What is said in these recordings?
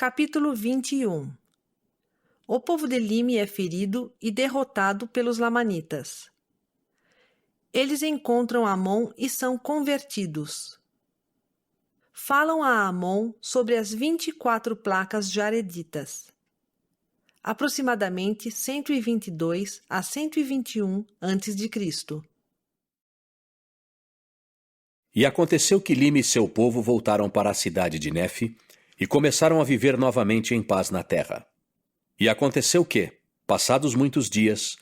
Capítulo 21. O povo de Lime é ferido e derrotado pelos lamanitas. Eles encontram Amon e são convertidos. Falam a Amon sobre as 24 placas jareditas. Aproximadamente 122 a 121 a.C. E aconteceu que Lime e seu povo voltaram para a cidade de Nefe e começaram a viver novamente em paz na terra. E aconteceu que, passados muitos dias,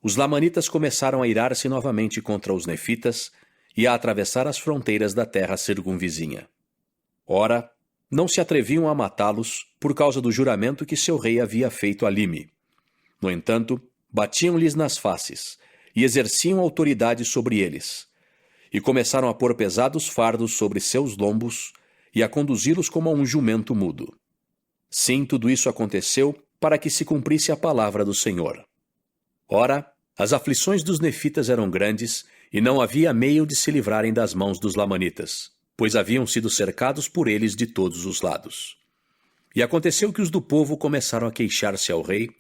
os lamanitas começaram a irar-se novamente contra os nefitas e a atravessar as fronteiras da terra circunvizinha. Ora, não se atreviam a matá-los por causa do juramento que seu rei havia feito a Lime. No entanto, batiam-lhes nas faces e exerciam autoridade sobre eles. E começaram a pôr pesados fardos sobre seus lombos e a conduzi-los como a um jumento mudo. Sim, tudo isso aconteceu para que se cumprisse a palavra do Senhor. Ora, as aflições dos nefitas eram grandes e não havia meio de se livrarem das mãos dos lamanitas, pois haviam sido cercados por eles de todos os lados. E aconteceu que os do povo começaram a queixar-se ao rei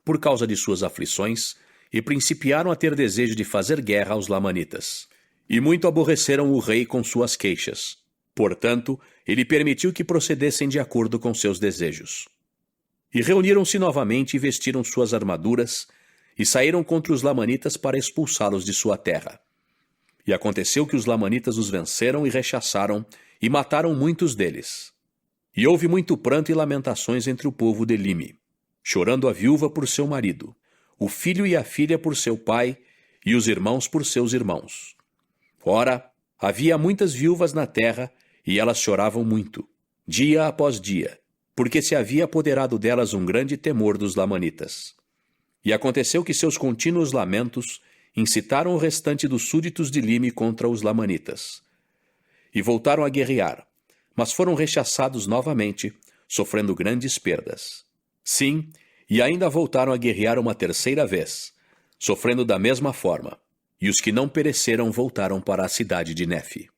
por causa de suas aflições e principiaram a ter desejo de fazer guerra aos lamanitas. E muito aborreceram o rei com suas queixas. Portanto, ele permitiu que procedessem de acordo com seus desejos. E reuniram-se novamente e vestiram suas armaduras e saíram contra os lamanitas para expulsá-los de sua terra. E aconteceu que os lamanitas os venceram e rechaçaram e mataram muitos deles. E houve muito pranto e lamentações entre o povo de Lime, chorando a viúva por seu marido, o filho e a filha por seu pai e os irmãos por seus irmãos. Ora, havia muitas viúvas na terra e elas choravam muito, dia após dia, porque se havia apoderado delas um grande temor dos lamanitas. E aconteceu que seus contínuos lamentos incitaram o restante dos súditos de Lime contra os lamanitas. E voltaram a guerrear, mas foram rechaçados novamente, sofrendo grandes perdas. Sim, e ainda voltaram a guerrear uma terceira vez, sofrendo da mesma forma, e os que não pereceram voltaram para a cidade de Nefe.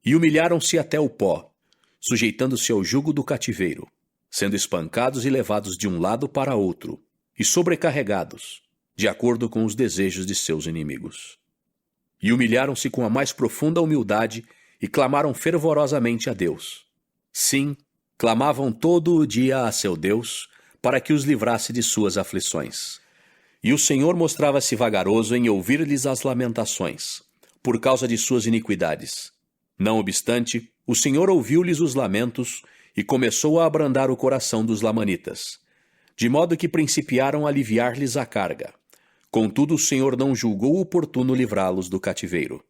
E humilharam-se até o pó, sujeitando-se ao jugo do cativeiro, sendo espancados e levados de um lado para outro, e sobrecarregados, de acordo com os desejos de seus inimigos. E humilharam-se com a mais profunda humildade e clamaram fervorosamente a Deus. Sim, clamavam todo o dia a seu Deus para que os livrasse de suas aflições. E o Senhor mostrava-se vagaroso em ouvir-lhes as lamentações, por causa de suas iniquidades. Não obstante, o Senhor ouviu-lhes os lamentos e começou a abrandar o coração dos lamanitas, de modo que principiaram a aliviar-lhes a carga. Contudo, o Senhor não julgou oportuno livrá-los do cativeiro.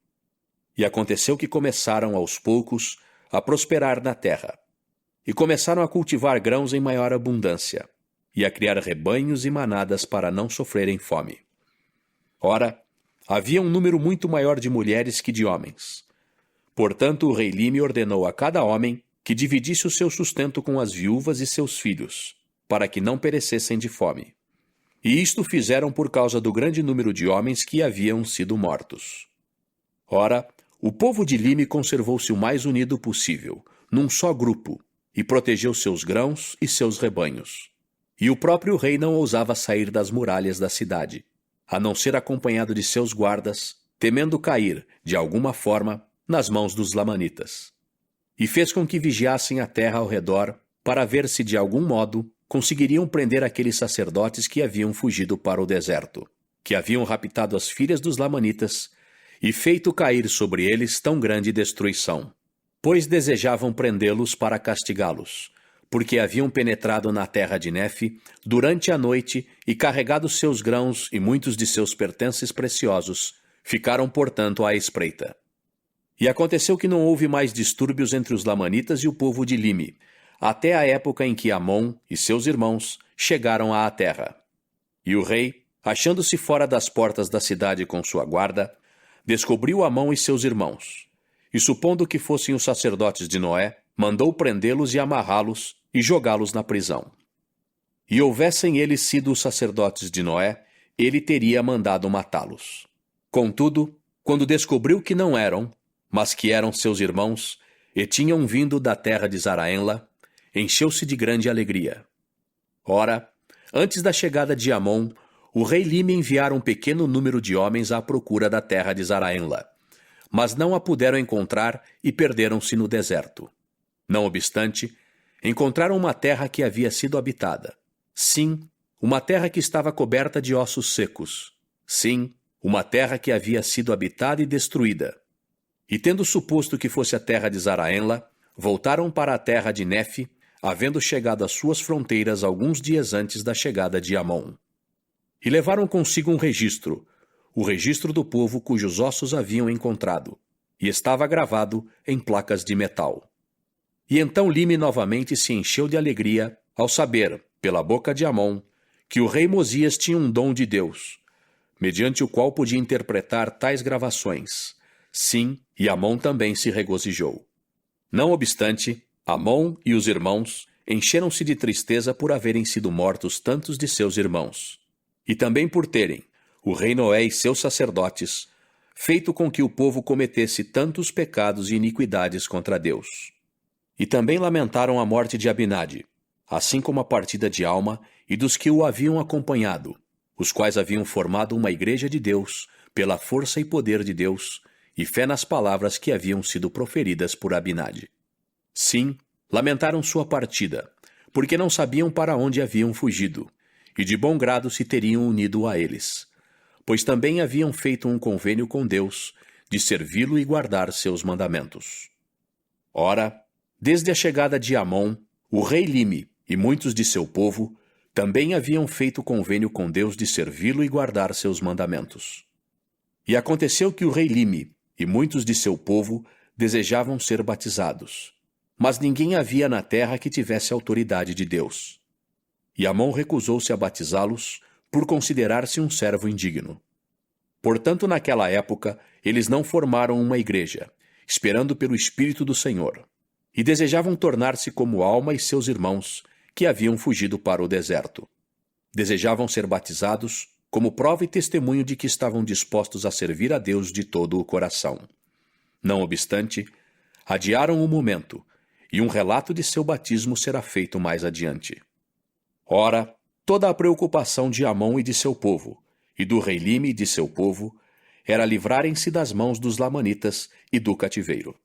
E aconteceu que começaram, aos poucos, a prosperar na terra, e começaram a cultivar grãos em maior abundância, e a criar rebanhos e manadas para não sofrerem fome. Ora, havia um número muito maior de mulheres que de homens. Portanto, o rei Lime ordenou a cada homem que dividisse o seu sustento com as viúvas e seus filhos, para que não perecessem de fome. E isto fizeram por causa do grande número de homens que haviam sido mortos. Ora, o povo de Lime conservou-se o mais unido possível, num só grupo, e protegeu seus grãos e seus rebanhos. E o próprio rei não ousava sair das muralhas da cidade, a não ser acompanhado de seus guardas, temendo cair, de alguma forma, nas mãos dos lamanitas. E fez com que vigiassem a terra ao redor, para ver se de algum modo conseguiriam prender aqueles sacerdotes que haviam fugido para o deserto, que haviam raptado as filhas dos lamanitas e feito cair sobre eles tão grande destruição, pois desejavam prendê-los para castigá-los, porque haviam penetrado na terra de Nefe durante a noite e carregado seus grãos e muitos de seus pertences preciosos, ficaram, portanto, à espreita. E aconteceu que não houve mais distúrbios entre os lamanitas e o povo de Lime, até a época em que Amon e seus irmãos chegaram à terra. E o rei, achando-se fora das portas da cidade com sua guarda, descobriu Amon e seus irmãos, e supondo que fossem os sacerdotes de Noé, mandou prendê-los e amarrá-los e jogá-los na prisão. E houvessem eles sido os sacerdotes de Noé, ele teria mandado matá-los. Contudo, quando descobriu que não eram, mas que eram seus irmãos, e tinham vindo da terra de Zaraenla, encheu-se de grande alegria. Ora, antes da chegada de Amon, o rei Lime enviara um pequeno número de homens à procura da terra de Zaraenla, mas não a puderam encontrar e perderam-se no deserto. Não obstante, encontraram uma terra que havia sido habitada. Sim, uma terra que estava coberta de ossos secos. Sim, uma terra que havia sido habitada e destruída. E tendo suposto que fosse a terra de Zaraenla, voltaram para a terra de Nefe, havendo chegado às suas fronteiras alguns dias antes da chegada de Amon. E levaram consigo um registro, o registro do povo cujos ossos haviam encontrado, e estava gravado em placas de metal. E então Lime novamente se encheu de alegria ao saber, pela boca de Amon, que o rei Mosias tinha um dom de Deus, mediante o qual podia interpretar tais gravações. Sim, e Amon também se regozijou. Não obstante, Amon e os irmãos encheram-se de tristeza por haverem sido mortos tantos de seus irmãos, e também por terem, o rei Noé e seus sacerdotes, feito com que o povo cometesse tantos pecados e iniquidades contra Deus. E também lamentaram a morte de Abinadi, assim como a partida de Alma e dos que o haviam acompanhado, os quais haviam formado uma igreja de Deus, pela força e poder de Deus, e fé nas palavras que haviam sido proferidas por Abinadi. Sim, lamentaram sua partida, porque não sabiam para onde haviam fugido, e de bom grado se teriam unido a eles, pois também haviam feito um convênio com Deus, de servi-lo e guardar seus mandamentos. Ora, desde a chegada de Amon, o rei Lime e muitos de seu povo também haviam feito convênio com Deus de servi-lo e guardar seus mandamentos. E aconteceu que o rei Lime e muitos de seu povo desejavam ser batizados, mas ninguém havia na terra que tivesse autoridade de Deus. E Amon recusou-se a batizá-los por considerar-se um servo indigno. Portanto, naquela época, eles não formaram uma igreja, esperando pelo Espírito do Senhor, e desejavam tornar-se como Alma e seus irmãos, que haviam fugido para o deserto. Desejavam ser batizados como prova e testemunho de que estavam dispostos a servir a Deus de todo o coração. Não obstante, adiaram o momento, e um relato de seu batismo será feito mais adiante. Ora, toda a preocupação de Amon e de seu povo, e do rei Lime e de seu povo, era livrarem-se das mãos dos lamanitas e do cativeiro.